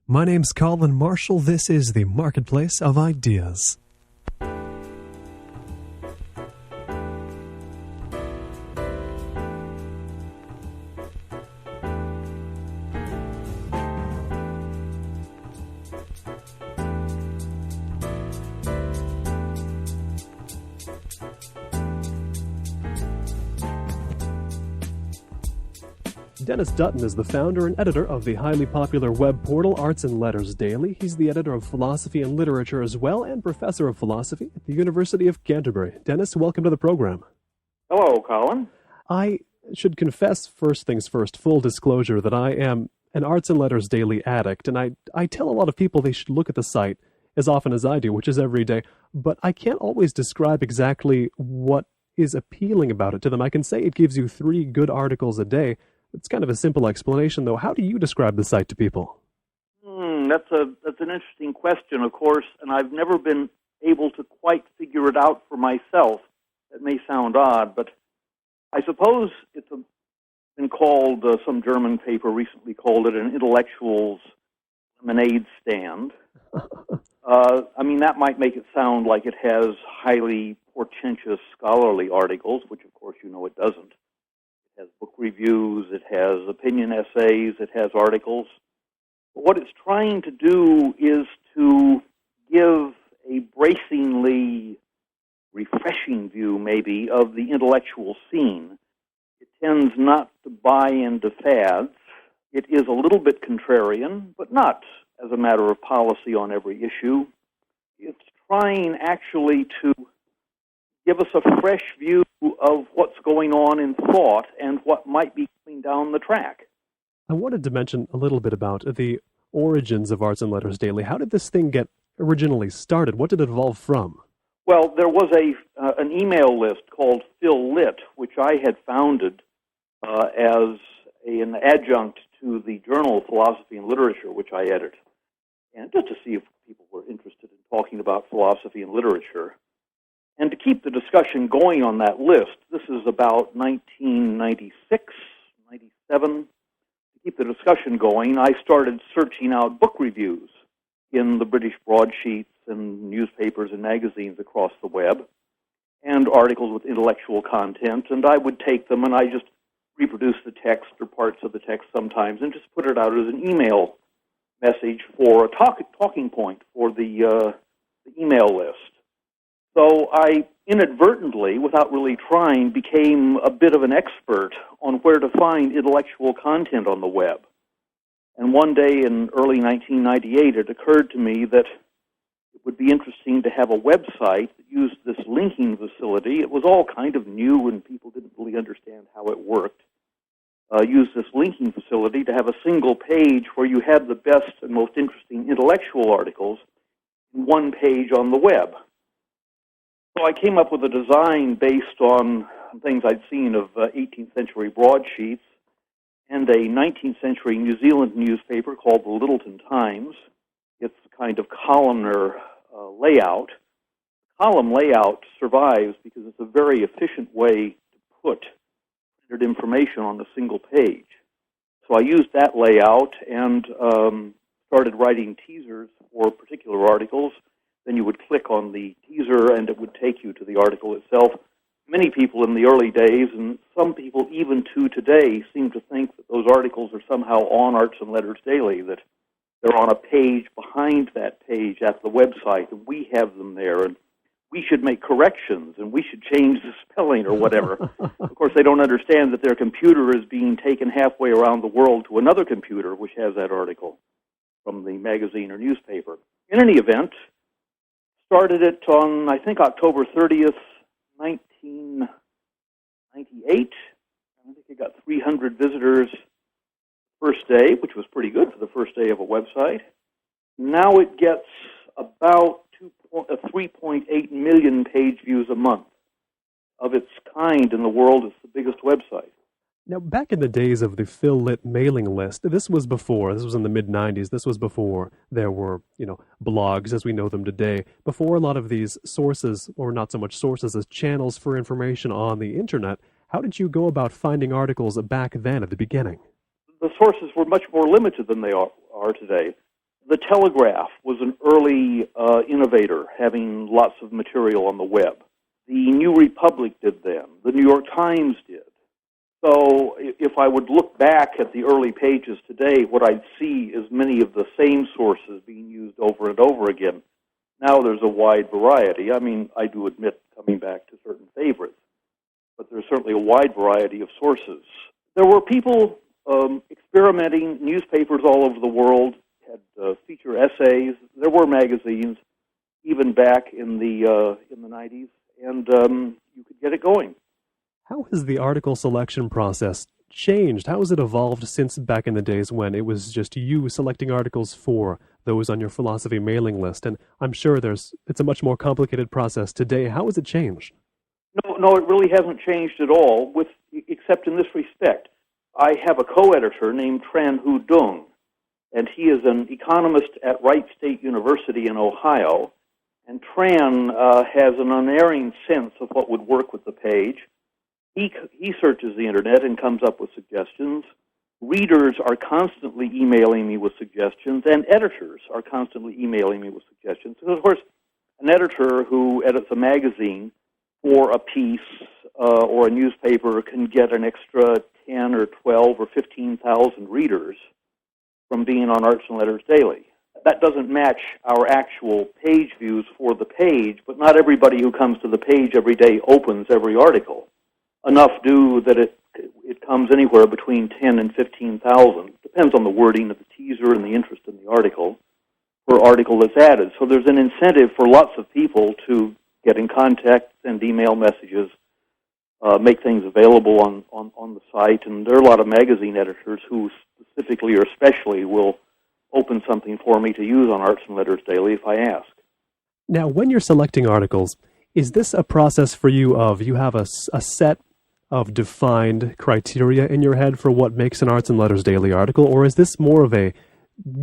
My name's Colin Marshall. This is the Marketplace of Ideas. Denis Dutton is the founder and editor of the highly popular web portal Arts and Letters Daily. He's the editor of Philosophy and Literature as well, and professor of philosophy at the University of Canterbury. Denis, welcome to the program. Hello, Colin. I should confess, first things first, full disclosure, that I am an Arts and Letters Daily addict, and I tell a lot of people they should look at the site as often as I do, which is every day, but I can't always describe exactly what is appealing about it to them. I can say it gives you 3 good articles a day. It's kind of a simple explanation, though. How do you describe the site to people? That's an interesting question, of course, and I've never been able to quite figure it out for myself. That may sound odd, but I suppose it's been called, some German paper recently called it an intellectual's lemonade stand. That might make it sound like it has highly portentous scholarly articles, which, of course, you know it doesn't. It has book reviews, it has opinion essays, it has articles. But what it's trying to do is to give a bracingly refreshing view, maybe, of the intellectual scene. It tends not to buy into fads. It is a little bit contrarian, but not as a matter of policy on every issue. It's trying actually to give us a fresh view of what's going on in thought and what might be coming down the track. I wanted to mention a little bit about the origins of Arts and Letters Daily. How did this thing get originally started? What did it evolve from? Well, there was an email list called Phil Lit, which I had founded as an adjunct to the journal Philosophy and Literature, which I edit, and just to see if people were interested in talking about philosophy and literature. And to keep the discussion going on that list, this is about 1996, 97. To keep the discussion going, I started searching out book reviews in the British broadsheets and newspapers and magazines across the web, and articles with intellectual content, and I would take them and I just reproduce the text or parts of the text sometimes and just put it out as an email message for a talking point for the email list. So I inadvertently, without really trying, became a bit of an expert on where to find intellectual content on the web. And one day in early 1998, it occurred to me that it would be interesting to have a website that used this linking facility. It was all kind of new and people didn't really understand how it worked. Use this linking facility to have a single page where you had the best and most interesting intellectual articles in one page on the web. So I came up with a design based on things I'd seen of 18th century broadsheets and a 19th century New Zealand newspaper called the Littleton Times. It's kind of columnar layout. Column layout survives because it's a very efficient way to put printed information on a single page. So I used that layout and started writing teasers for particular articles. Then you would click on the teaser and it would take you to the article itself. Many people in the early days, and some people even to today, seem to think that those articles are somehow on Arts and Letters Daily, that they're on a page behind that page at the website, and we have them there, and we should make corrections, and we should change the spelling or whatever. Of course, they don't understand that their computer is being taken halfway around the world to another computer which has that article from the magazine or newspaper. In any event, started it on, I think, October 30th, 1998. I think it got 300 visitors first day, which was pretty good for the first day of a website. Now it gets about 3.8 million page views a month. Of its kind in the world, it's the biggest website. Now, back in the days of the Phil Lit mailing list, this was in the mid-90s, this was before there were, blogs as we know them today, before a lot of these sources, or not so much sources as channels for information on the internet. How did you go about finding articles back then at the beginning? The sources were much more limited than they are today. The Telegraph was an early innovator, having lots of material on the web. The New Republic did them. The New York Times did. So if I would look back at the early pages today, what I'd see is many of the same sources being used over and over again. Now there's a wide variety. I mean, I do admit coming back to certain favorites, but there's certainly a wide variety of sources. There were people experimenting, newspapers all over the world had feature essays. There were magazines, even back in the 90s, and you could get it going. How has the article selection process changed? How has it evolved since back in the days when it was just you selecting articles for those on your philosophy mailing list? And I'm sure it's a much more complicated process today. How has it changed? No, it really hasn't changed at all, except in this respect. I have a co-editor named Tran Hu Dung, and he is an economist at Wright State University in Ohio. And Tran has an unerring sense of what would work with the page. He searches the Internet and comes up with suggestions. Readers are constantly emailing me with suggestions, and editors are constantly emailing me with suggestions. And of course, an editor who edits a magazine for a piece or a newspaper can get an extra 10 or 12 or 15,000 readers from being on Arts and Letters Daily. That doesn't match our actual page views for the page, but not everybody who comes to the page every day opens every article. Enough do that it comes anywhere between 10 and 15,000. Depends on the wording of the teaser and the interest in the article per article that's added. So there's an incentive for lots of people to get in contact, send email messages, make things available on the site. And there are a lot of magazine editors who specifically or especially will open something for me to use on Arts and Letters Daily if I ask. Now, when you're selecting articles, is this a process for you of you have a set of defined criteria in your head for what makes an Arts and Letters Daily article, or is this more of a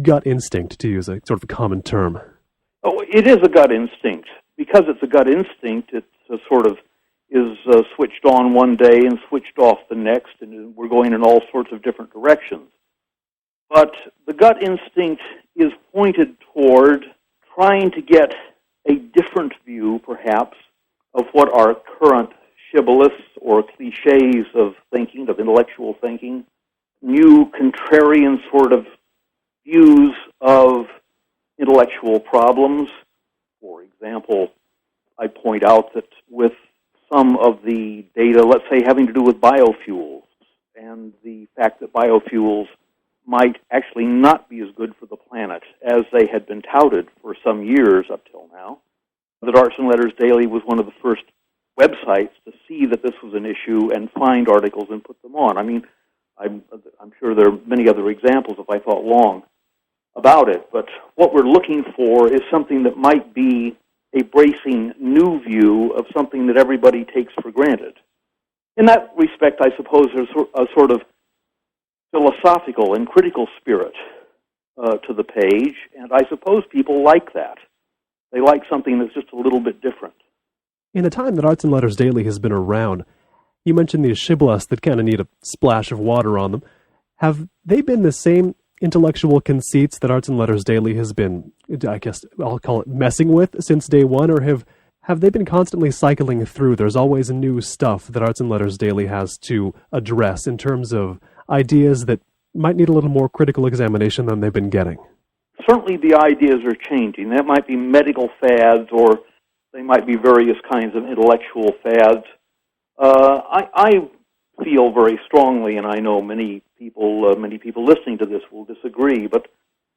gut instinct, to use a sort of a common term? Oh, it is a gut instinct. Because it's a gut instinct, it's a sort of is switched on one day and switched off the next, and we're going in all sorts of different directions. But the gut instinct is pointed toward trying to get a different view, perhaps, of what our current shibboleths or cliches of thinking, of intellectual thinking, new contrarian sort of views of intellectual problems. For example, I point out that with some of the data, let's say, having to do with biofuels, and the fact that biofuels might actually not be as good for the planet as they had been touted for some years up till now, that Arts and Letters Daily was one of the first websites to see that this was an issue and find articles and put them on. I mean, I'm sure there are many other examples if I thought long about it, but what we're looking for is something that might be a bracing new view of something that everybody takes for granted. In that respect, I suppose there's a sort of philosophical and critical spirit to the page, and I suppose people like that. They like something that's just a little bit different. In the time that Arts and Letters Daily has been around, you mentioned these shibboleths that kind of need a splash of water on them. Have they been the same intellectual conceits that Arts and Letters Daily has been, I guess I'll call it, messing with since day one, or have they been constantly cycling through? There's always new stuff that Arts and Letters Daily has to address in terms of ideas that might need a little more critical examination than they've been getting. Certainly the ideas are changing. That might be medical fads, or they might be various kinds of intellectual fads. I feel very strongly, and I know many people listening to this will disagree, but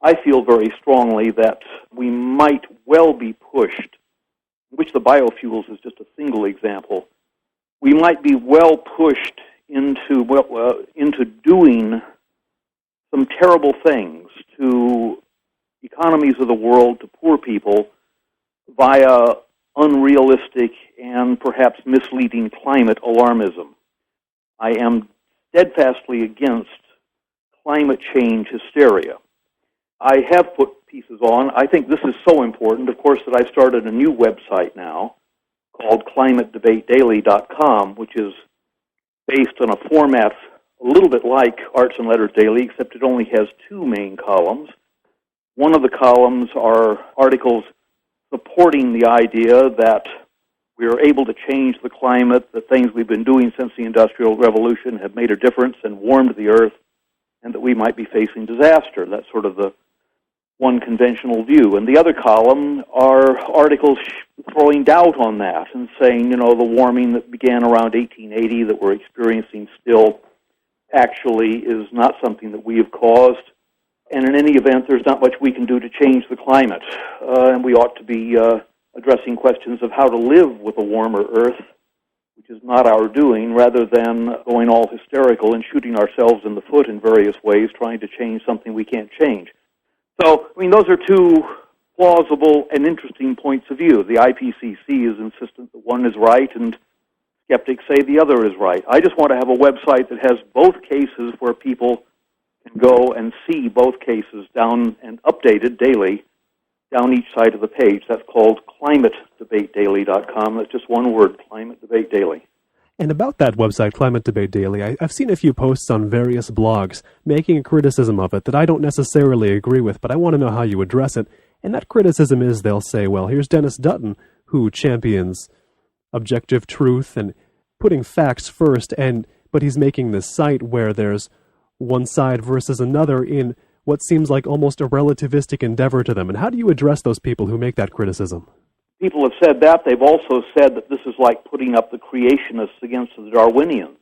I feel very strongly that we might well be pushed, which the biofuels is just a single example. We might be well pushed into doing some terrible things to economies of the world, to poor people, via unrealistic and perhaps misleading climate alarmism. I am steadfastly against climate change hysteria. I have put pieces on. I think this is so important, of course, that I've started a new website now called climatedebatedaily.com, which is based on a format a little bit like Arts and Letters Daily, except it only has two main columns. One of the columns are articles supporting the idea that we are able to change the climate, the things we've been doing since the Industrial Revolution have made a difference and warmed the Earth, and that we might be facing disaster. That's sort of the one conventional view. And the other column are articles throwing doubt on that and saying, the warming that began around 1880 that we're experiencing still actually is not something that we have caused. And in any event, there's not much we can do to change the climate. And we ought to be addressing questions of how to live with a warmer Earth, which is not our doing, rather than going all hysterical and shooting ourselves in the foot in various ways, trying to change something we can't change. So, those are two plausible and interesting points of view. The IPCC is insistent that one is right, and skeptics say the other is right. I just want to have a website that has both cases where people can go and see both cases down and updated daily down each side of the page. That's called climatedebatedaily.com. That's just one word, Climate Debate Daily. And about that website, Climate Debate Daily, I've seen a few posts on various blogs making a criticism of it that I don't necessarily agree with, but I want to know how you address it. And that criticism is they'll say, well, here's Denis Dutton, who champions objective truth and putting facts first, but he's making this site where there's one side versus another in what seems like almost a relativistic endeavor to them. And how do you address those people who make that criticism? People have said that. They've also said that this is like putting up the creationists against the Darwinians.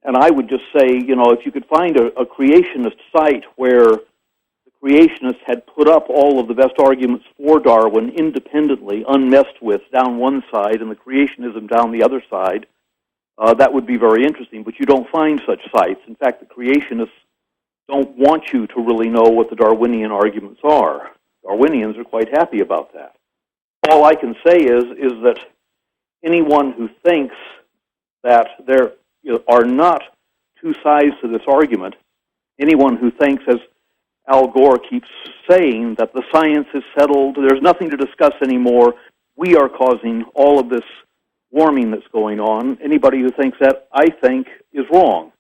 And I would just say, if you could find a creationist site where the creationists had put up all of the best arguments for Darwin independently, unmessed with, down one side, and the creationism down the other side, that would be very interesting. But you don't find such sites. In fact, the creationists don't want you to really know what the Darwinian arguments are. Darwinians are quite happy about that. All I can say is that anyone who thinks that there are not two sides to this argument, anyone who thinks, as Al Gore keeps saying, that the science is settled, there's nothing to discuss anymore, we are causing all of this warming that's going on, anybody who thinks that, I think, is wrong.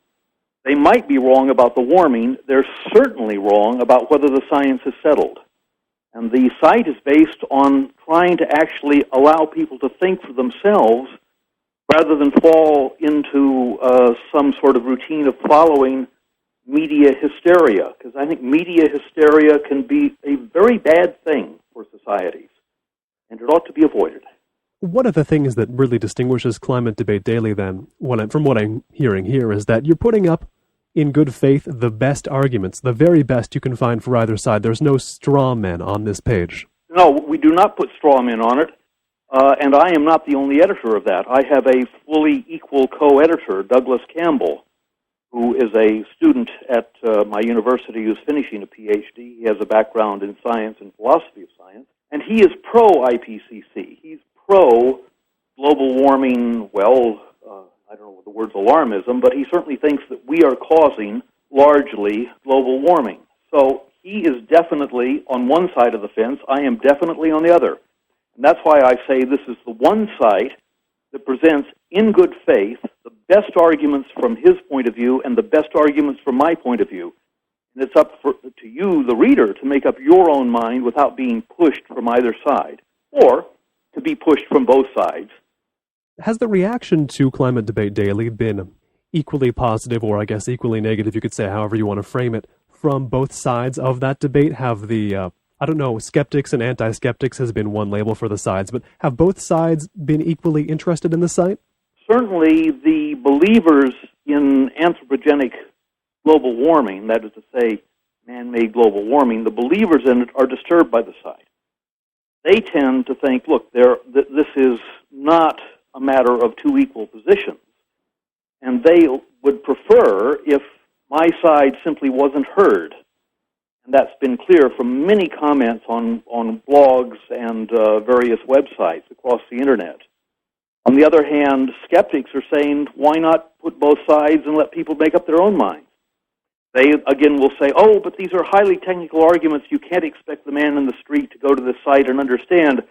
They might be wrong about the warming. They're certainly wrong about whether the science is settled. And the site is based on trying to actually allow people to think for themselves rather than fall into some sort of routine of following media hysteria, because I think media hysteria can be a very bad thing for societies, and it ought to be avoided. One of the things that really distinguishes Climate Debate Daily, then, from what I'm hearing here, is that you're putting up, in good faith, the best arguments, the very best you can find for either side. There's no straw men on this page. No, we do not put straw men on it, and I am not the only editor of that. I have a fully equal co-editor, Douglas Campbell, who is a student at my university who's finishing a PhD. He has a background in science and philosophy of science, and he is pro-IPCC. He's pro-global warming, I don't know what the word's alarmism, but he certainly thinks that we are causing, largely, global warming. So he is definitely on one side of the fence. I am definitely on the other. And that's why I say this is the one site that presents, in good faith, the best arguments from his point of view and the best arguments from my point of view. And it's up to you, the reader, to make up your own mind without being pushed from either side, or to be pushed from both sides. Has the reaction to Climate Debate Daily been equally positive, or I guess equally negative, you could say, however you want to frame it, from both sides of that debate? Have the, skeptics and anti-skeptics has been one label for the sides, but have both sides been equally interested in the site? Certainly the believers in anthropogenic global warming, that is to say, man-made global warming, the believers in it are disturbed by the site. They tend to think, look, this is not a matter of two equal positions, and they would prefer if my side simply wasn't heard. And that's been clear from many comments on blogs and various websites across the Internet. On the other hand, skeptics are saying, why not put both sides and let people make up their own minds? They, again, will say, oh, but these are highly technical arguments. You can't expect the man in the street to go to this site and understand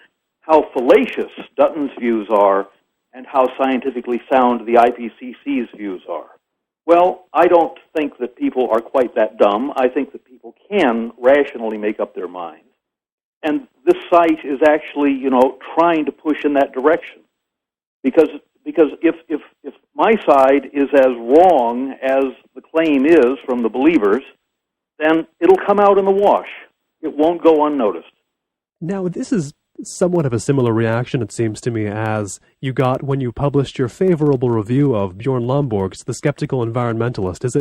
how fallacious Dutton's views are and how scientifically sound the IPCC's views are. Well, I don't think that people are quite that dumb. I think that people can rationally make up their minds. And this site is actually, trying to push in that direction. Because if my side is as wrong as the claim is from the believers, then it'll come out in the wash. It won't go unnoticed. Now, this is somewhat of a similar reaction, it seems to me, as you got when you published your favorable review of Bjorn Lomborg's The Skeptical Environmentalist. Does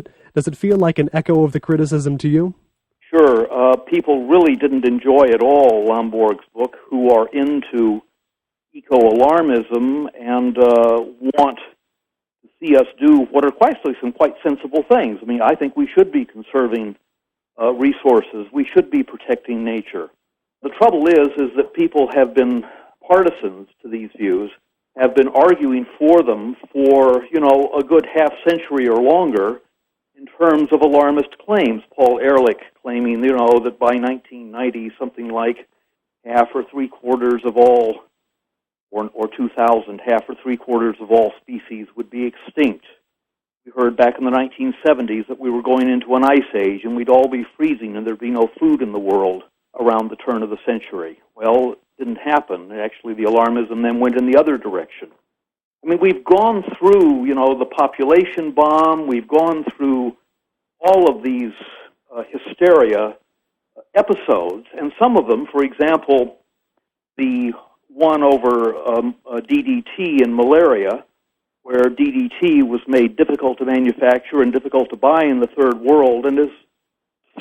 it feel like an echo of the criticism to you? Sure. People really didn't enjoy at all Lomborg's book who are into eco-alarmism and want to see us do what are some quite sensible things. I mean, I think we should be conserving resources. We should be protecting nature. The trouble is that people have been partisans to these views, have been arguing for them for, a good half century or longer in terms of alarmist claims. Paul Ehrlich claiming, that by 1990, something like half or three-quarters of all, or 2000, half or three-quarters of all species would be extinct. We heard back in the 1970s that we were going into an ice age and we'd all be freezing and there'd be no food in the world around the turn of the century. Well, it didn't happen. Actually, the alarmism then went in the other direction. I mean, we've gone through, the population bomb. We've gone through all of these hysteria episodes, and some of them, for example, the one over DDT and malaria, where DDT was made difficult to manufacture and difficult to buy in the third world and has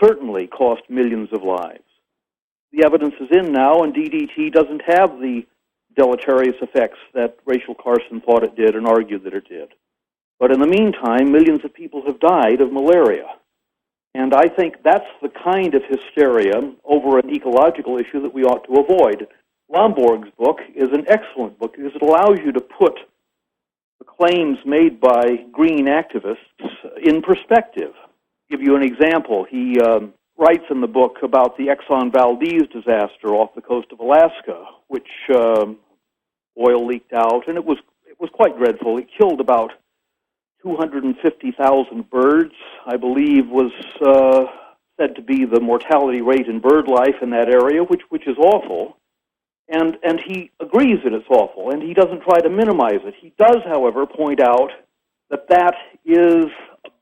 certainly cost millions of lives. The evidence is in now, and DDT doesn't have the deleterious effects that Rachel Carson thought it did and argued that it did. But in the meantime, millions of people have died of malaria. And I think that's the kind of hysteria over an ecological issue that we ought to avoid. Lomborg's book is an excellent book because it allows you to put the claims made by green activists in perspective. I'll give you an example. He writes in the book about the Exxon Valdez disaster off the coast of Alaska, which oil leaked out, and it was quite dreadful. It killed about 250,000 birds, I believe, was said to be the mortality rate in bird life in that area, which is awful. And he agrees that it's awful, and he doesn't try to minimize it. He does, however, point out that is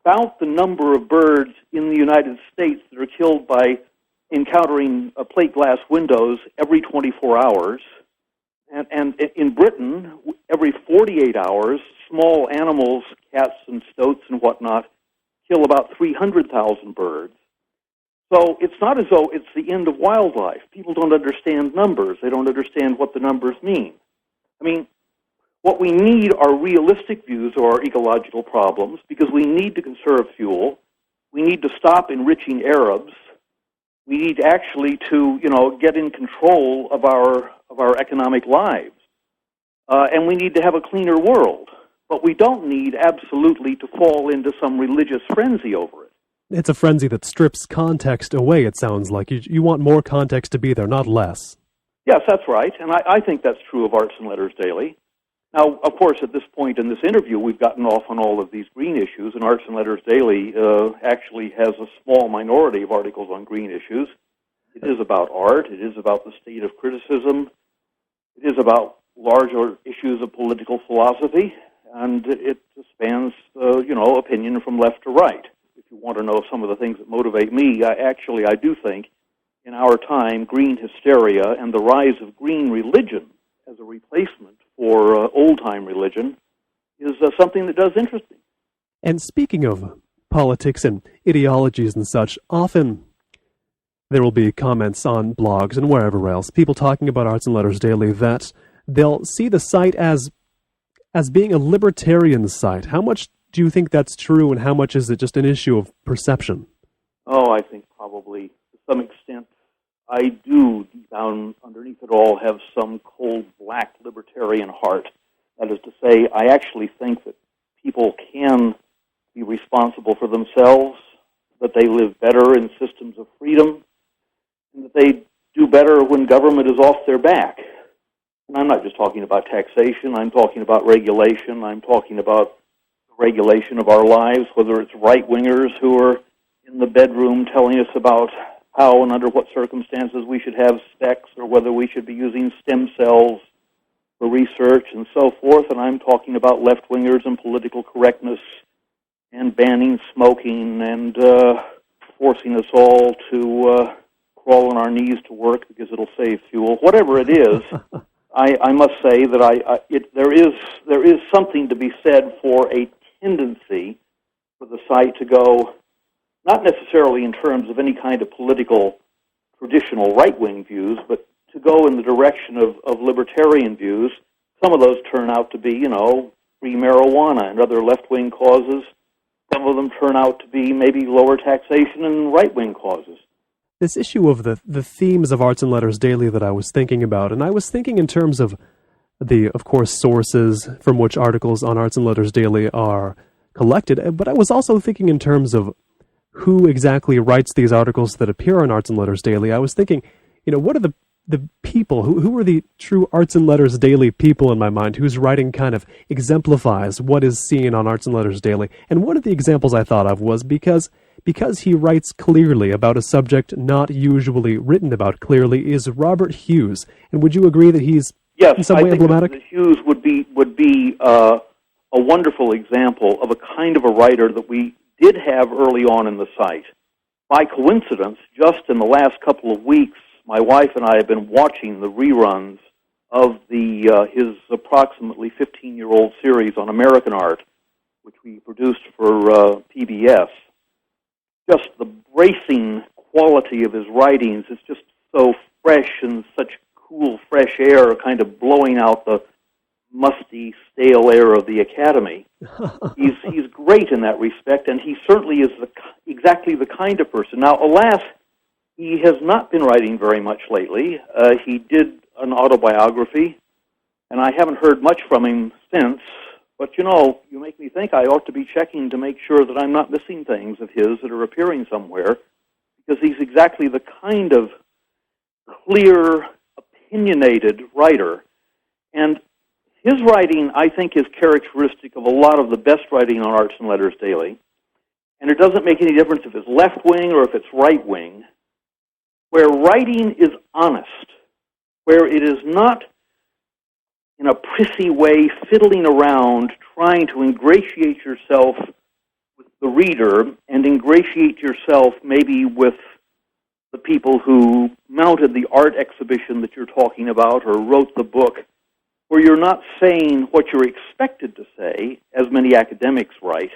about the number of birds in the United States that are killed by encountering plate glass windows every 24 hours. And in Britain, every 48 hours, small animals, cats and stoats and whatnot, kill about 300,000 birds. So it's not as though it's the end of wildlife. People don't understand numbers. They don't understand what the numbers mean. I mean, what we need are realistic views of our ecological problems because we need to conserve fuel. We need to stop enriching Arabs. We need actually to, get in control of our economic lives. And we need to have a cleaner world. But we don't need absolutely to fall into some religious frenzy over it. It's a frenzy that strips context away, it sounds like. You want more context to be there, not less. Yes, that's right. And I think that's true of Arts and Letters Daily. Now, of course, at this point in this interview, we've gotten off on all of these green issues, and Arts and Letters Daily actually has a small minority of articles on green issues. It is about art. It is about the state of criticism. It is about larger issues of political philosophy, and it spans, opinion from left to right. If you want to know some of the things that motivate me, I do think in our time, green hysteria and the rise of green religion as a replacement for old-time religion is something that does interest me. And speaking of politics and ideologies and such, often there will be comments on blogs and wherever else, people talking about Arts and Letters Daily, that they'll see the site as being a libertarian site. How much do you think that's true, and how much is it just an issue of perception? Oh, I think probably to some extent I do, deep down underneath it all, have some cold, black libertarian heart. That is to say, I actually think that people can be responsible for themselves, that they live better in systems of freedom, and that they do better when government is off their back. And I'm not just talking about taxation. I'm talking about regulation. I'm talking about the regulation of our lives, whether it's right-wingers who are in the bedroom telling us about how and under what circumstances we should have sex, or whether we should be using stem cells for research and so forth. And I'm talking about left-wingers and political correctness and banning smoking and forcing us all to crawl on our knees to work because it'll save fuel. Whatever it is, I must say that there is something to be said for a tendency for the site to go, not necessarily in terms of any kind of political, traditional right-wing views, but to go in the direction of libertarian views. Some of those turn out to be, free marijuana and other left-wing causes. Some of them turn out to be maybe lower taxation and right-wing causes. This issue of the themes of Arts and Letters Daily that I was thinking about, and I was thinking in terms of of course, sources from which articles on Arts and Letters Daily are collected, but I was also thinking in terms of who exactly writes these articles that appear on Arts and Letters Daily. I was thinking, what are the people, who are the true Arts and Letters Daily people in my mind, whose writing kind of exemplifies what is seen on Arts and Letters Daily. And one of the examples I thought of was because he writes clearly about a subject not usually written about clearly is Robert Hughes. And would you agree that he's in some way emblematic? Yes, I think that Hughes would be a wonderful example of a kind of a writer that we did have early on in the site. By coincidence, just in the last couple of weeks, my wife and I have been watching the reruns of his approximately 15-year-old series on American art, which we produced for PBS. Just the bracing quality of his writings is just so fresh and such cool, fresh air, kind of blowing out the musty, stale air of the Academy. He's great in that respect, and he certainly is exactly the kind of person. Now, alas, he has not been writing very much lately. He did an autobiography, and I haven't heard much from him since. But, you make me think I ought to be checking to make sure that I'm not missing things of his that are appearing somewhere, because he's exactly the kind of clear, opinionated writer. And his writing, I think, is characteristic of a lot of the best writing on Arts and Letters Daily. And it doesn't make any difference if it's left-wing or if it's right-wing. Where writing is honest, where it is not in a prissy way fiddling around trying to ingratiate yourself with the reader and ingratiate yourself maybe with the people who mounted the art exhibition that you're talking about or wrote the book, where you're not saying what you're expected to say, as many academics write.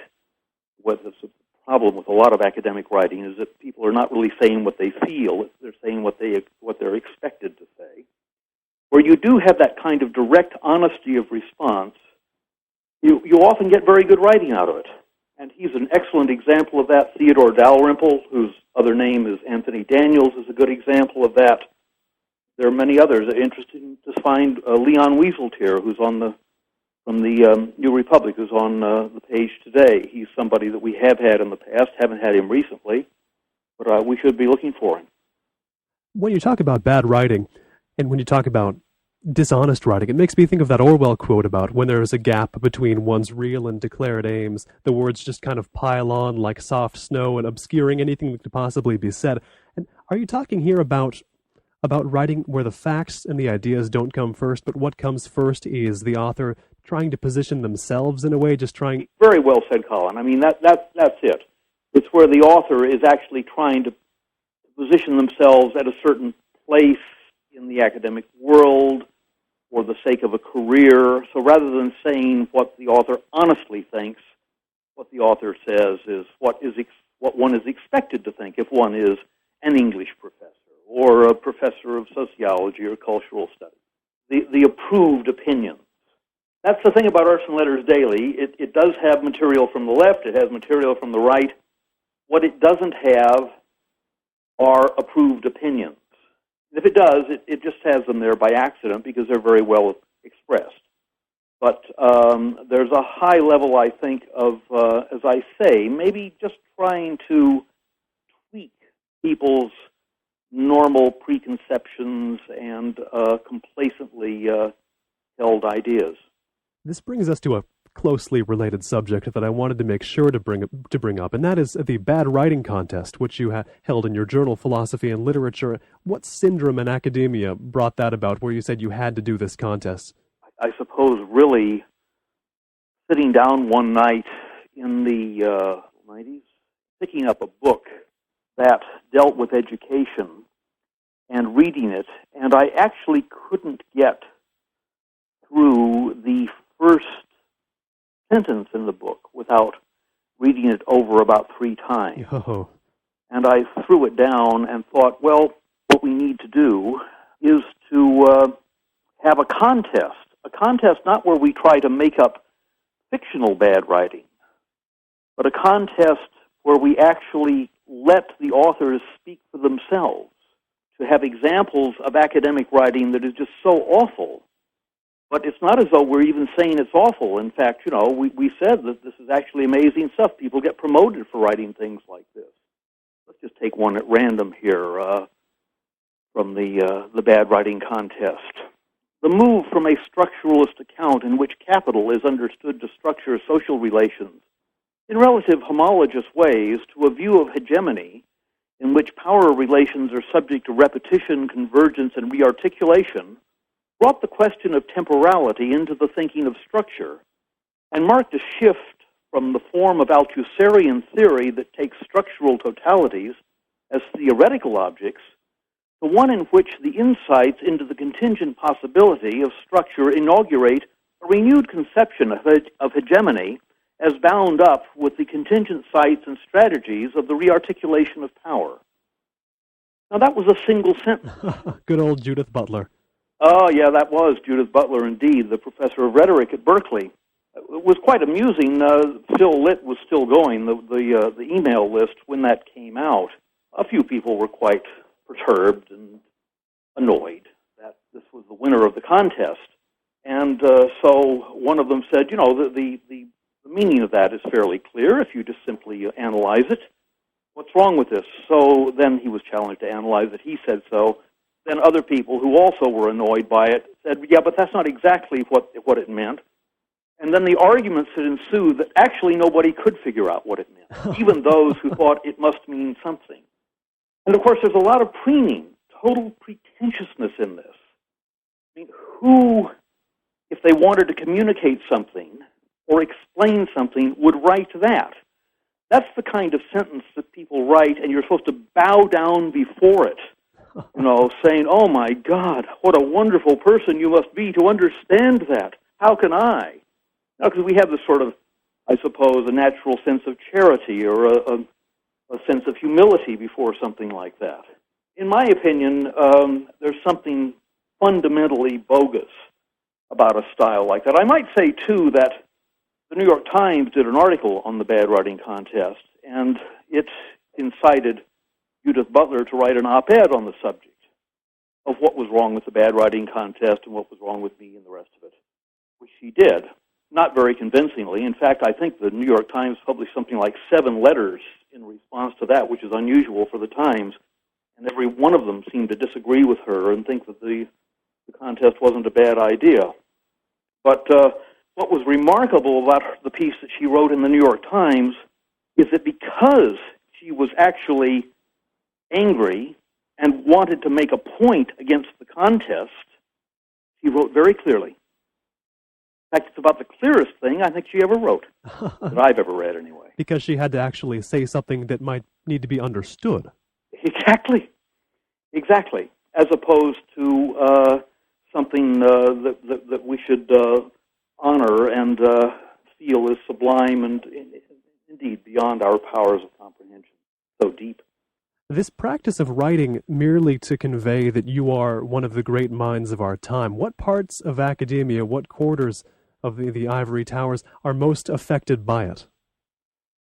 What's the problem with a lot of academic writing is that people are not really saying what they feel, they're saying what they're expected to say. Where you do have that kind of direct honesty of response, you often get very good writing out of it. And he's an excellent example of that. Theodore Dalrymple, whose other name is Anthony Daniels, is a good example of that. There are many others. Interesting to find Leon Wieseltier, who's from the New Republic, who's on the page today. He's somebody that we have had in the past, haven't had him recently, but we should be looking for him. When you talk about bad writing, and when you talk about dishonest writing, it makes me think of that Orwell quote about when there is a gap between one's real and declared aims, the words just kind of pile on like soft snow and obscuring anything that could possibly be said. And are you talking here about writing where the facts and the ideas don't come first, but what comes first is the author trying to position themselves in a way, just trying... Very well said, Colin. I mean, that's it. It's where the author is actually trying to position themselves at a certain place in the academic world for the sake of a career. So rather than saying what the author honestly thinks, what the author says is what one is expected to think if one is an English professor or a professor of sociology or cultural studies. The approved opinions. That's the thing about Arts and Letters Daily. It does have material from the left. It has material from the right. What it doesn't have are approved opinions. If it does, it just has them there by accident because they're very well expressed. But there's a high level, I think, of, as I say, maybe just trying to tweak people's normal preconceptions and complacently held ideas. This brings us to a closely related subject that I wanted to make sure to bring up, and that is the bad writing contest, which you held in your journal, Philosophy and Literature. What syndrome in academia brought that about, where you said you had to do this contest? I suppose really sitting down one night in the 90s, picking up a book that dealt with education and reading it, and I actually couldn't get through the first sentence in the book without reading it over about 3 times. Oh. And I threw it down and thought, well, what we need to do is to have a contest not where we try to make up fictional bad writing, but a contest where we actually let the authors speak for themselves, to have examples of academic writing that is just so awful. But it's not as though we're even saying it's awful. In fact, we said that this is actually amazing stuff. People get promoted for writing things like this. Let's just take one at random here from the bad writing contest. The move from a structuralist account in which capital is understood to structure social relations in relative homologous ways to a view of hegemony in which power relations are subject to repetition, convergence, and rearticulation brought the question of temporality into the thinking of structure and marked a shift from the form of Althusserian theory that takes structural totalities as theoretical objects to one in which the insights into the contingent possibility of structure inaugurate a renewed conception of hegemony as bound up with the contingent sites and strategies of the rearticulation of power. Now, that was a single sentence. Good old Judith Butler. Oh, yeah, that was Judith Butler, indeed, the professor of rhetoric at Berkeley. It was quite amusing. Phil Litt was still going, the email list, when that came out. A few people were quite perturbed and annoyed that this was the winner of the contest. And so one of them said, the meaning of that is fairly clear if you just simply analyze it. What's wrong with this? So then he was challenged to analyze it. He said so. Then other people who also were annoyed by it said, yeah, but that's not exactly what it meant. And then the arguments that ensued that actually nobody could figure out what it meant, even those who thought it must mean something. And, of course, there's a lot of preening, total pretentiousness in this. I mean, who, if they wanted to communicate something or explain something, would write that? That's the kind of sentence that people write, and you're supposed to bow down before it, saying, oh, my God, what a wonderful person you must be to understand that. How can I? Now, because we have this sort of, I suppose, a natural sense of charity or a sense of humility before something like that. In my opinion, there's something fundamentally bogus about a style like that. I might say, too, that the New York Times did an article on the bad writing contest, and it incited Judith Butler to write an op-ed on the subject of what was wrong with the bad writing contest and what was wrong with me and the rest of it, which she did, not very convincingly. In fact, I think the New York Times published something like 7 letters in response to that, which is unusual for the Times, and every one of them seemed to disagree with her and think that the contest wasn't a bad idea. But what was remarkable about the piece that she wrote in the New York Times is that because she was actually angry and wanted to make a point against the contest, she wrote very clearly. In fact, it's about the clearest thing I think she ever wrote, that I've ever read anyway. Because she had to actually say something that might need to be understood. Exactly. As opposed to something that we should honor and feel is sublime and indeed beyond our powers of comprehension. So deep. This practice of writing merely to convey that you are one of the great minds of our time, what parts of academia, what quarters of the ivory towers are most affected by it?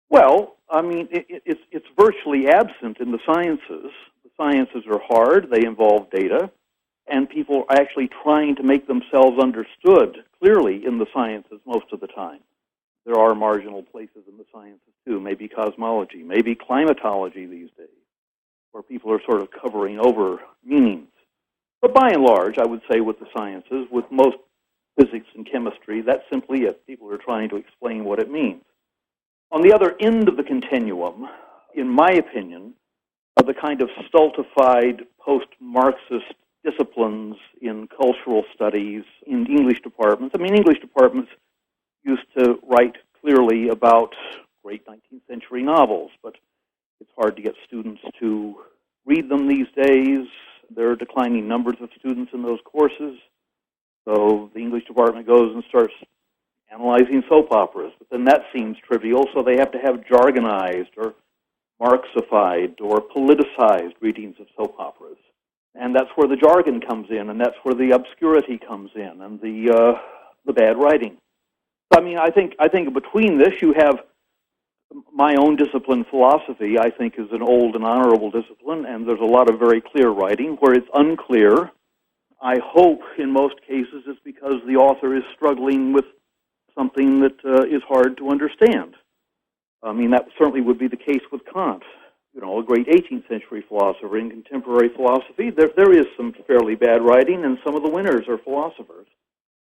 Well, I mean, it's virtually absent in the sciences. The sciences are hard. They involve data. And people are actually trying to make themselves understood clearly in the sciences most of the time. There are marginal places in the sciences, too, maybe cosmology, maybe climatology these days, where people are sort of covering over meanings. But by and large, I would say with the sciences, with most physics and chemistry. That's simply it. People are trying to explain what it means. On the other end of the continuum, in my opinion, are the kind of stultified post-Marxist disciplines in cultural studies in English departments. I mean, English departments used to write clearly about great 19th century novels, but it's hard to get students to read them these days. There are declining numbers of students in those courses. So the English department goes and starts analyzing soap operas, but then that seems trivial, so they have to have jargonized or Marxified or politicized readings of soap operas. And that's where the jargon comes in, and that's where the obscurity comes in, and the bad writing. I mean, I think between this you have my own discipline, philosophy, I think is an old and honorable discipline, and there's a lot of very clear writing. Where it's unclear, I hope in most cases it's because the author is struggling with something that is hard to understand. I mean, that certainly would be the case with Kant, you know, a great 18th century philosopher. In contemporary philosophy, there is some fairly bad writing, and some of the winners are philosophers.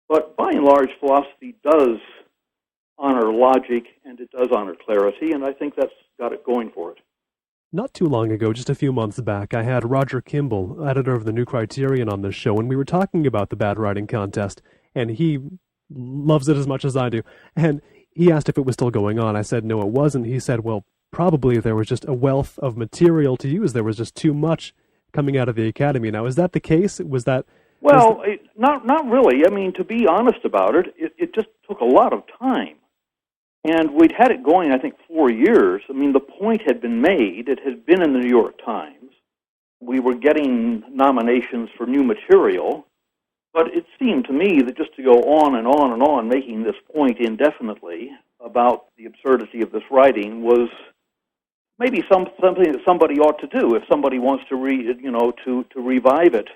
But by and large, philosophy does honor logic, and it does honor clarity, and I think that's got it going for it. Not too long ago, just a few months back, I had Roger Kimball, editor of the New Criterion, on this show, and we were talking about the bad writing contest, and he loves it as much as I do. And he asked if it was still going on. I said no, it wasn't. He said, well, probably there was just a wealth of material to use. There was just too much coming out of the academy. Now, is that the case? Was that... Well, not really. I mean, to be honest about it, it just took a lot of time. And we'd had it going, I think, 4 years. I mean, the point had been made. It had been in the New York Times. We were getting nominations for new material. But it seemed to me that just to go on and on and on making this point indefinitely about the absurdity of this writing was maybe something that somebody ought to do. If somebody wants to read it, you know, to revive it,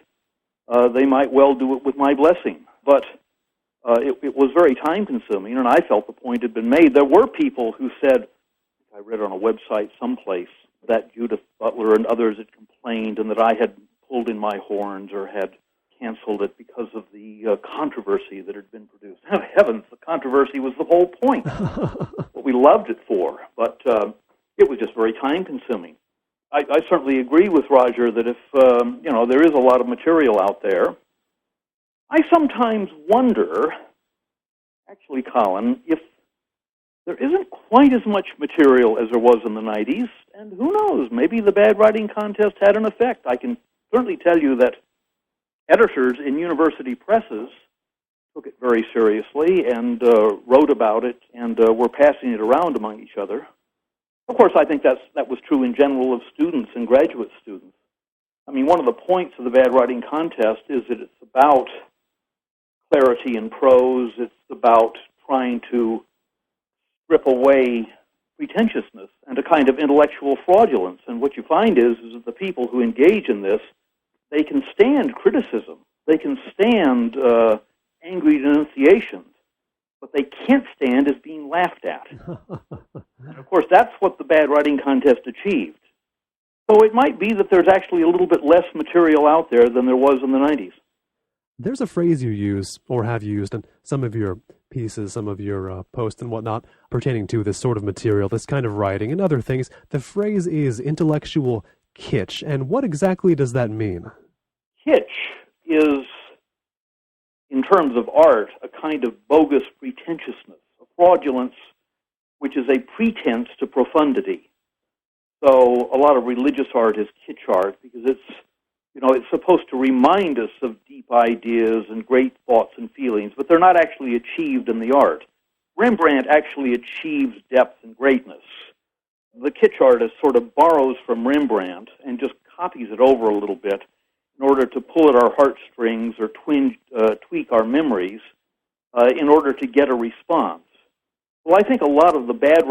they might well do it with my blessing. But it was very time-consuming, and I felt the point had been made. There were people who said, I read on a website someplace, that Judith Butler and others had complained and that I had pulled in my horns or had canceled it because of the controversy that had been produced. Oh, heavens, the controversy was the whole point, what we loved it for, but it was just very time-consuming. I certainly agree with Roger that if, you know, there is a lot of material out there, I sometimes wonder, actually, Colin, if there isn't quite as much material as there was in the 90s, and who knows, maybe the bad writing contest had an effect. I can certainly tell you that editors in university presses took it very seriously and wrote about it and were passing it around among each other. Of course, I think that was true in general of students and graduate students. I mean, one of the points of the bad writing contest is that it's about clarity in prose. It's about trying to strip away pretentiousness and a kind of intellectual fraudulence. And what you find is that the people who engage in this, they can stand criticism. They can stand angry denunciations, but they can't stand as being laughed at. And of course, that's what the bad writing contest achieved. So it might be that there's actually a little bit less material out there than there was in the 90s. There's a phrase you use, or have used, in some of your pieces, some of your posts and whatnot, pertaining to this sort of material, this kind of writing and other things. The phrase is intellectual kitsch. And what exactly does that mean? Kitsch is, in terms of art, a kind of bogus pretentiousness, a fraudulence which is a pretense to profundity. So a lot of religious art is kitsch art because it's supposed to remind us of deep ideas and great thoughts and feelings, but they're not actually achieved in the art. Rembrandt actually achieves depth and greatness. The kitsch artist sort of borrows from Rembrandt and just copies it over a little bit in order to pull at our heartstrings or tweak our memories in order to get a response. Well, I think a lot of the bad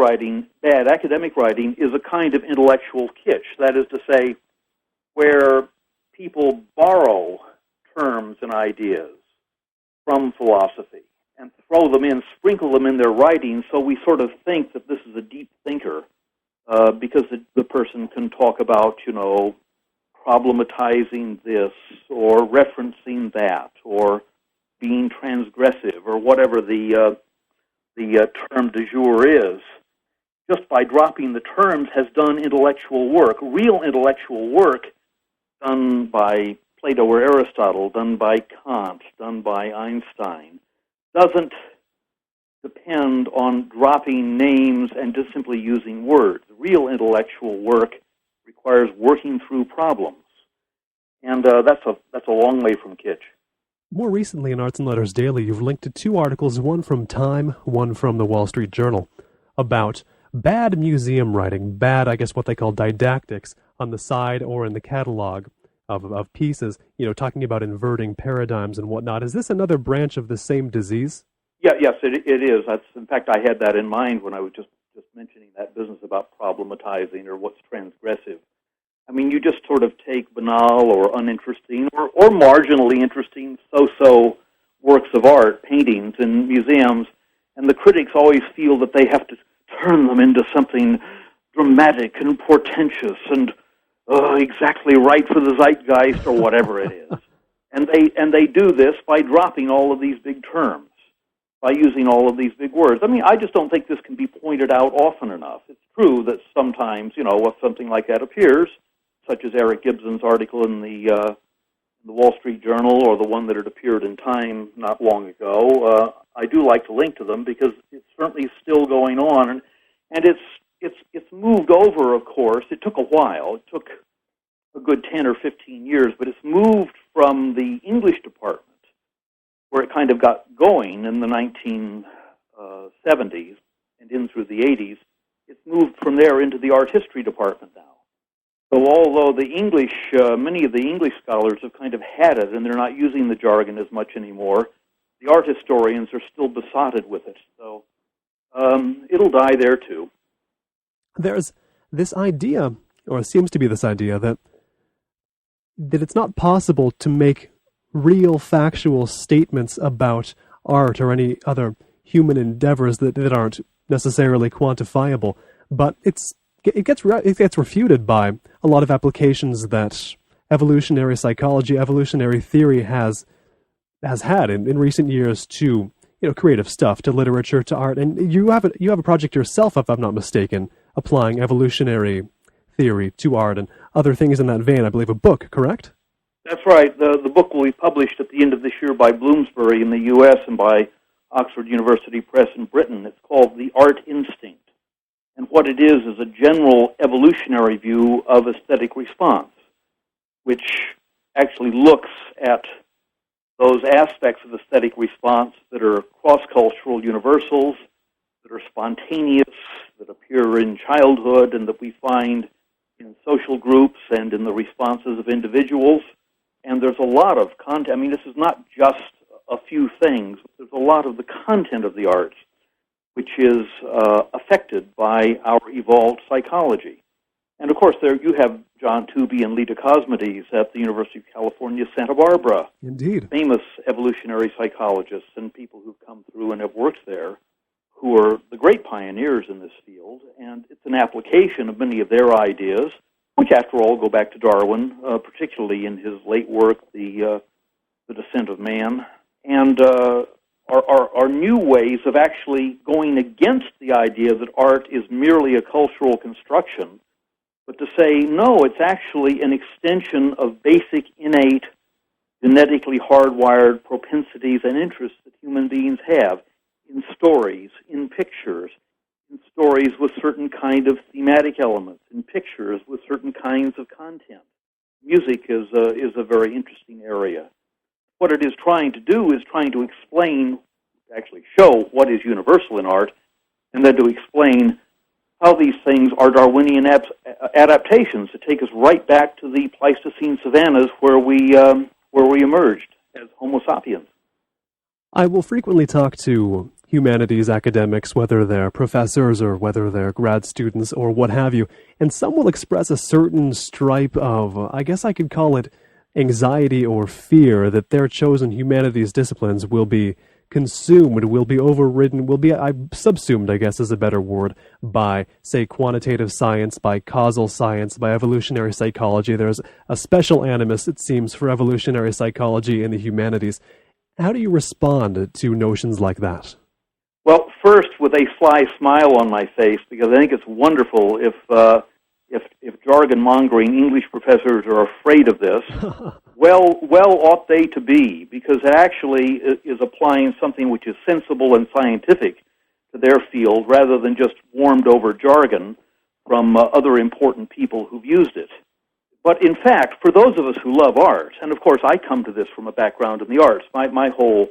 academic writing, is a kind of intellectual kitsch. That is to say, where people borrow terms and ideas from philosophy and throw them in, sprinkle them in their writing, so we sort of think that this is a deep thinker because the person can talk about, problematizing this or referencing that or being transgressive whatever the term du jour is, just by dropping the terms, has done intellectual work, real intellectual work done by Plato or Aristotle, done by Kant, done by Einstein, doesn't depend on dropping names and just simply using words. Real intellectual work requires working through problems. And that's a long way from kitsch. More recently in Arts and Letters Daily, you've linked to two articles, one from Time, one from the Wall Street Journal, about bad museum writing, bad, I guess what they call didactics, on the side or in the catalog of pieces, talking about inverting paradigms and whatnot. Is this another branch of the same disease? Yes, it is. In fact, I had that in mind when I was just mentioning that business about problematizing or what's transgressive. I mean, you just sort of take banal or uninteresting or marginally interesting so-so works of art, paintings in museums, and the critics always feel that they have to turn them into something dramatic and portentous and exactly right for the zeitgeist or whatever it is. And they do this by dropping all of these big terms, by using all of these big words. I mean, I just don't think this can be pointed out often enough. It's true that sometimes, if something like that appears, such as Eric Gibson's article in the Wall Street Journal or the one that had appeared in Time not long ago, I do like to link to them because it's certainly still going on, and it's moved over, of course. It took a while. It took a good 10 or 15 years, but it's moved from the English department, where it kind of got going in the 1970s and in through the 80s. It's moved from there into the art history department now. So although many of the English scholars have kind of had it, and they're not using the jargon as much anymore, the art historians are still besotted with it. So it'll die there too. There's this idea, or it seems to be this idea, that it's not possible to make real factual statements about art or any other human endeavors that aren't necessarily quantifiable, but it gets refuted by a lot of applications that evolutionary psychology, evolutionary theory has had in recent years to creative stuff, to literature, to art. And you have a project yourself, if I'm not mistaken, applying evolutionary theory to art and other things in that vein. I believe a book, correct? That's right. The book will be published at the end of this year by Bloomsbury in the U.S. and by Oxford University Press in Britain. It's called The Art Instinct. And what it is a general evolutionary view of aesthetic response, which actually looks at those aspects of aesthetic response that are cross-cultural universals, that are spontaneous, that appear in childhood, and that we find in social groups and in the responses of individuals. And there's a lot of content. I mean, this is not just a few things. There's a lot of the content of the arts which is affected by our evolved psychology. And, of course, there you have John Tooby and Lita Cosmides at the University of California, Santa Barbara. Indeed. Famous evolutionary psychologists and people who've come through and have worked there who are the great pioneers in this field. And it's an application of many of their ideas, which, after all, go back to Darwin, particularly in his late work, The Descent of Man, and are new ways of actually going against the idea that art is merely a cultural construction, but to say, no, it's actually an extension of basic, innate, genetically hardwired propensities and interests that human beings have in stories, in pictures, in stories with certain kind of thematic elements, in pictures with certain kinds of content. Music is a very interesting area. What it is trying to do is trying to explain, actually show what is universal in art, and then to explain how these things are Darwinian adaptations to take us right back to the Pleistocene savannas where we emerged as Homo sapiens. I will frequently talk to humanities academics, whether they're professors or whether they're grad students or what have you, and some will express a certain stripe of, I guess I could call it anxiety or fear that their chosen humanities disciplines will be consumed, will be overridden, will be subsumed, I guess is a better word, by, say, quantitative science, by causal science, by evolutionary psychology. There's a special animus, it seems, for evolutionary psychology in the humanities. How do you respond to notions like that? Well, first, with a sly smile on my face, because I think it's wonderful if jargon-mongering English professors are afraid of this. well ought they to be, because it actually is applying something which is sensible and scientific to their field, rather than just warmed-over jargon from other important people who've used it. But in fact, for those of us who love art, and of course I come to this from a background in the arts, my whole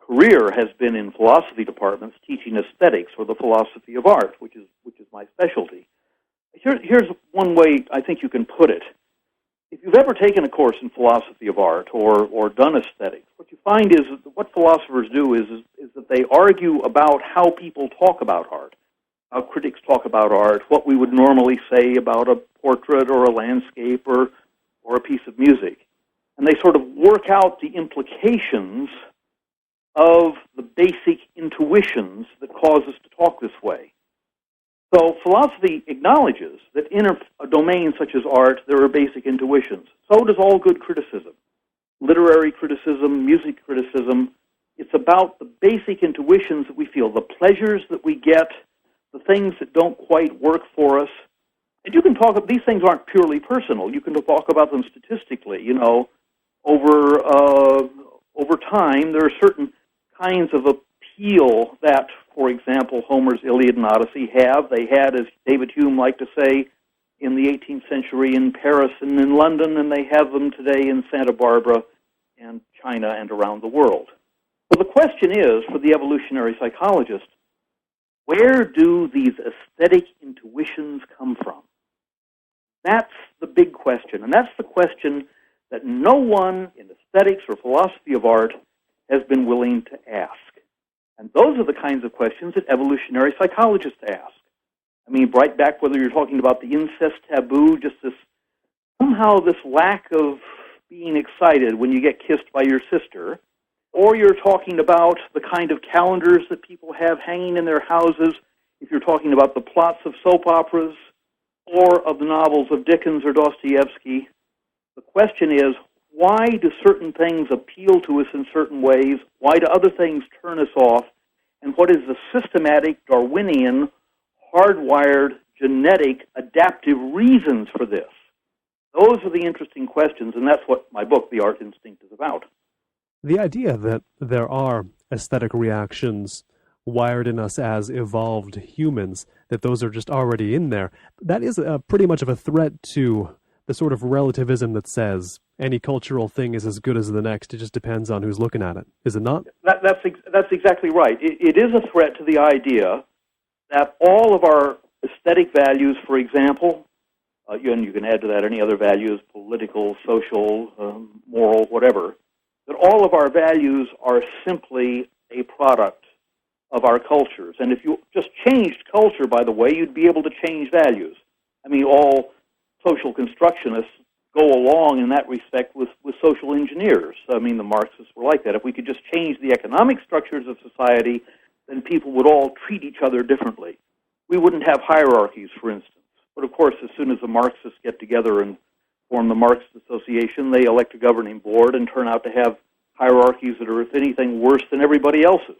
career has been in philosophy departments teaching aesthetics, or the philosophy of art, which is my specialty. Here's one way I think you can put it. If you've ever taken a course in philosophy of art or done aesthetics, what you find is that what philosophers do is that they argue about how people talk about art, how critics talk about art, what we would normally say about a portrait or a landscape or a piece of music. And they sort of work out the implications of the basic intuitions that cause us to talk this way. So philosophy acknowledges that in a domain such as art, there are basic intuitions. So does all good criticism. Literary criticism, music criticism. It's about the basic intuitions that we feel, the pleasures that we get, the things that don't quite work for us. And you can talk about, these things aren't purely personal. You can talk about them statistically. You know, over time, there are certain kinds of appeal that, for example, Homer's Iliad and Odyssey have. They had, as David Hume liked to say, in the 18th century in Paris and in London, and they have them today in Santa Barbara and China and around the world. So the question is, for the evolutionary psychologist, where do these aesthetic intuitions come from? That's the big question, and that's the question that no one in aesthetics or philosophy of art has been willing to ask. And those are the kinds of questions that evolutionary psychologists ask. I mean, right back whether you're talking about the incest taboo, just somehow this lack of being excited when you get kissed by your sister, or you're talking about the kind of calendars that people have hanging in their houses, if you're talking about the plots of soap operas, or of the novels of Dickens or Dostoevsky. The question is, why do certain things appeal to us in certain ways? Why do other things turn us off? And what is the systematic, Darwinian, hardwired, genetic, adaptive reasons for this? Those are the interesting questions, and that's what my book, The Art Instinct, is about. The idea that there are aesthetic reactions wired in us as evolved humans, that those are just already in there, that is pretty much of a threat to the sort of relativism that says any cultural thing is as good as the next. It just depends on who's looking at it. Is it not? That's exactly right. It is a threat to the idea that all of our aesthetic values, for example, and you can add to that any other values, political, social, moral, whatever, that all of our values are simply a product of our cultures. And if you just changed culture, by the way, you'd be able to change values. I mean, all social constructionists go along in that respect with social engineers. I mean, the Marxists were like that. If we could just change the economic structures of society, then people would all treat each other differently. We wouldn't have hierarchies, for instance. But of course, as soon as the Marxists get together and form the Marxist Association, they elect a governing board and turn out to have hierarchies that are, if anything, worse than everybody else's.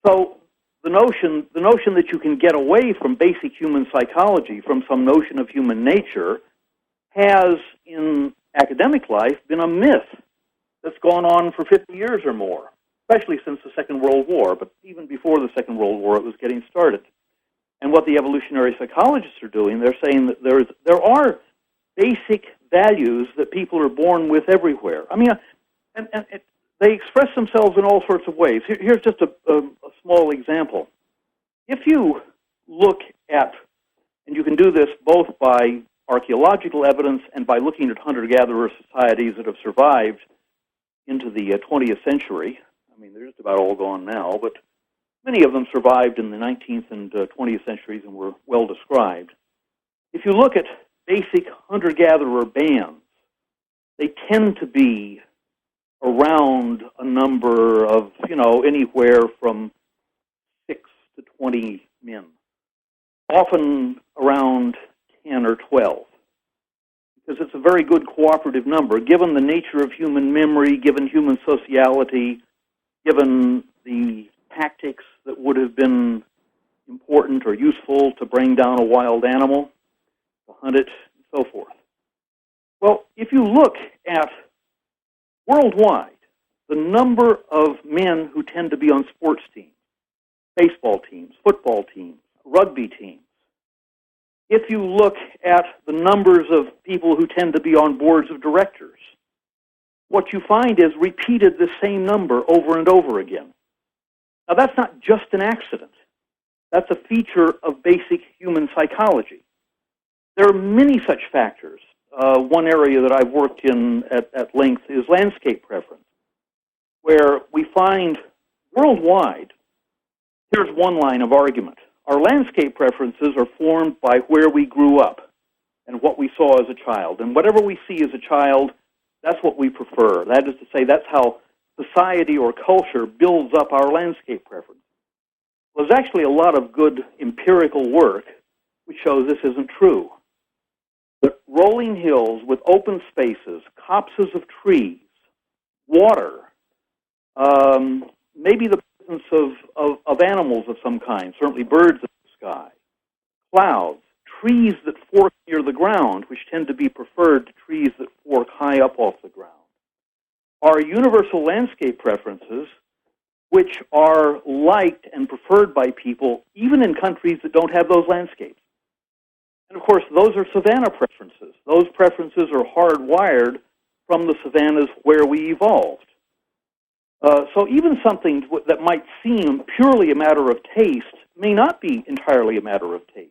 So the notion that you can get away from basic human psychology, from some notion of human nature, has, in academic life, been a myth that's gone on for 50 years or more, especially since the Second World War. But even before the Second World War, it was getting started. And what the evolutionary psychologists are doing, they're saying that there are basic values that people are born with everywhere. I mean, and they express themselves in all sorts of ways. Here's just a small example. If you look at, and you can do this both by archaeological evidence and by looking at hunter-gatherer societies that have survived into the 20th century. I mean, they're just about all gone now, but many of them survived in the 19th and 20th centuries and were well described. If you look at basic hunter-gatherer bands, they tend to be around a number of, anywhere from 6 to 20 men, often around 10 or 12, because it's a very good cooperative number. Given the nature of human memory, given human sociality, given the tactics that would have been important or useful to bring down a wild animal, to hunt it, and so forth. Well, if you look at worldwide, the number of men who tend to be on sports teams, baseball teams, football teams, rugby teams, if you look at the numbers of people who tend to be on boards of directors, what you find is repeated the same number over and over again. Now, that's not just an accident. That's a feature of basic human psychology. There are many such factors. One area that I've worked in at length is landscape preference, where we find worldwide, here's one line of argument. Our landscape preferences are formed by where we grew up and what we saw as a child. And whatever we see as a child, that's what we prefer. That is to say, that's how society or culture builds up our landscape preference. Well, there's actually a lot of good empirical work which shows this isn't true. But rolling hills with open spaces, copses of trees, water, maybe the presence of animals of some kind, certainly birds in the sky, clouds, trees that fork near the ground, which tend to be preferred to trees that fork high up off the ground, are universal landscape preferences which are liked and preferred by people even in countries that don't have those landscapes. And of course, those are savanna preferences. Those preferences are hardwired from the savannas where we evolved. So even something that might seem purely a matter of taste may not be entirely a matter of taste.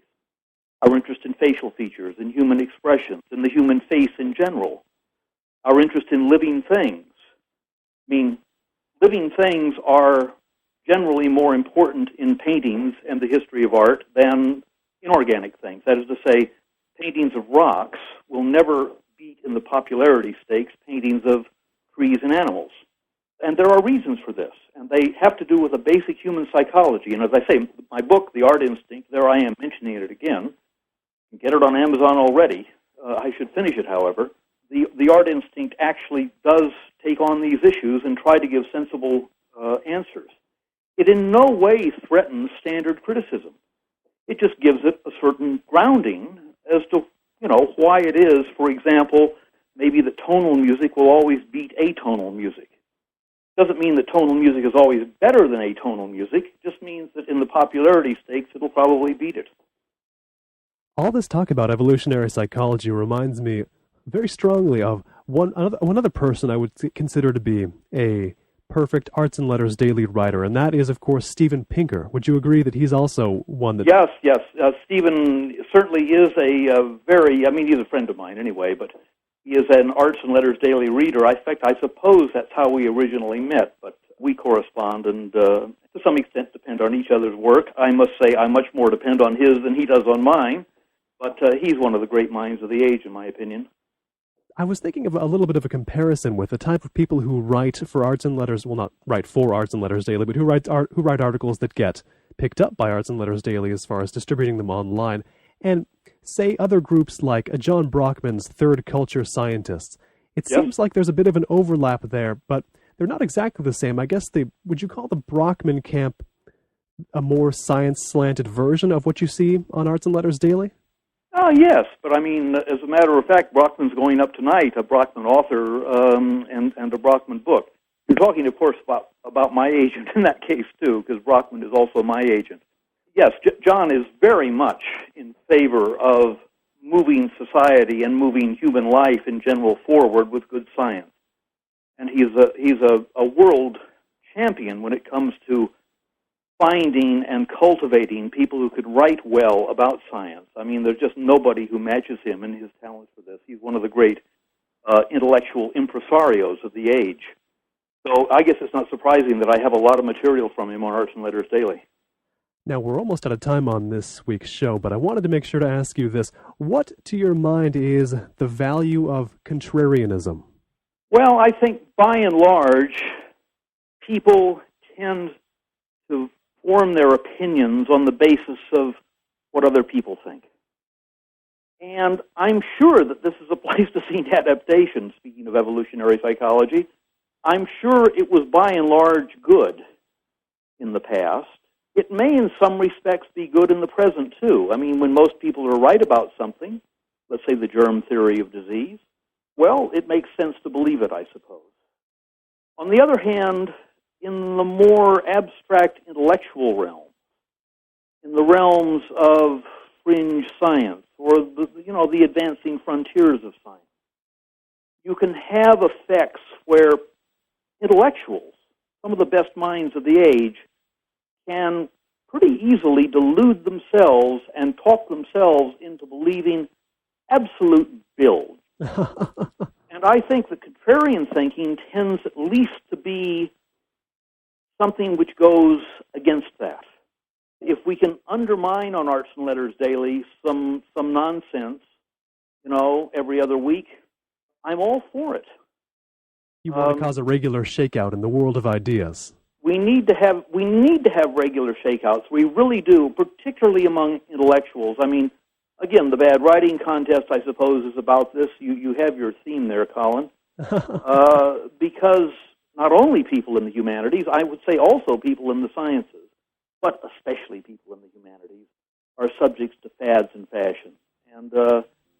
Our interest in facial features, in human expressions, in the human face in general, our interest in living things. I mean, living things are generally more important in paintings and the history of art than inorganic things. That is to say, paintings of rocks will never beat in the popularity stakes paintings of trees and animals. And there are reasons for this, and they have to do with a basic human psychology. And as I say, my book, The Art Instinct, there I am mentioning it again. You can get it on Amazon already. I should finish it, however. The Art Instinct actually does take on these issues and try to give sensible answers. It in no way threatens standard criticism. It just gives it a certain grounding as to, why it is, for example, maybe that tonal music will always beat atonal music. Doesn't mean that tonal music is always better than atonal music. It just means that in the popularity stakes, it'll probably beat it. All this talk about evolutionary psychology reminds me very strongly of one other person I would consider to be a perfect Arts and Letters daily writer, and that is, of course, Steven Pinker. Would you agree that he's also one that... Yes. Steven certainly is he's a friend of mine anyway, but he is an Arts and Letters daily reader. In fact, I suppose that's how we originally met, but we correspond and to some extent depend on each other's work. I must say I much more depend on his than he does on mine, but he's one of the great minds of the age, in my opinion. I was thinking of a little bit of a comparison with the type of people who write for Arts and Letters, well, not write for Arts and Letters Daily, but who write articles that get picked up by Arts and Letters Daily as far as distributing them online, and say other groups like John Brockman's Third Culture Scientists. It seems like there's a bit of an overlap there, but they're not exactly the same. I guess would you call the Brockman camp a more science-slanted version of what you see on Arts and Letters Daily? Yes, but I mean, as a matter of fact, Brockman's going up tonight, a Brockman author and a Brockman book. You're talking, of course, about my agent in that case, too, because Brockman is also my agent. Yes, John is very much in favor of moving society and moving human life in general forward with good science. And he's a world champion when it comes to finding and cultivating people who could write well about science. I mean, there's just nobody who matches him in his talents for this. He's one of the great intellectual impresarios of the age. So I guess it's not surprising that I have a lot of material from him on Arts and Letters Daily. Now, we're almost out of time on this week's show, but I wanted to make sure to ask you this. What, to your mind, is the value of contrarianism? Well, I think, by and large, people tend to form their opinions on the basis of what other people think. And I'm sure that this is a place to see adaptation, speaking of evolutionary psychology. I'm sure it was by and large good in the past. It may in some respects be good in the present, too. I mean, when most people are right about something, let's say the germ theory of disease, well, it makes sense to believe it, I suppose. On the other hand, in the more abstract intellectual realm, in the realms of fringe science or the advancing frontiers of science, you can have effects where intellectuals, some of the best minds of the age, can pretty easily delude themselves and talk themselves into believing absolute bilge. And I think that contrarian thinking tends at least to be something which goes against that. If we can undermine on Arts and Letters Daily some nonsense, every other week, I'm all for it. You want to cause a regular shakeout in the world of ideas. We need to have regular shakeouts. We really do, particularly among intellectuals. I mean, again, the bad writing contest, I suppose, is about this. You have your theme there, Colin. Because not only people in the humanities, I would say also people in the sciences, but especially people in the humanities, are subjects to fads and fashion. And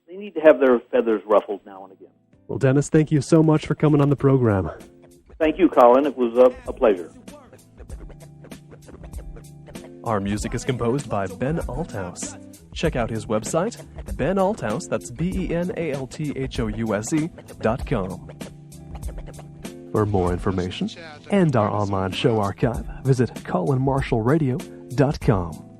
they need to have their feathers ruffled now and again. Well, Dennis, thank you so much for coming on the program. Thank you, Colin. It was a pleasure. Our music is composed by Ben Althouse. Check out his website, Ben Althouse, that's BenAlthouse.com. For more information and our online show archive, visit colinmarshallradio.com.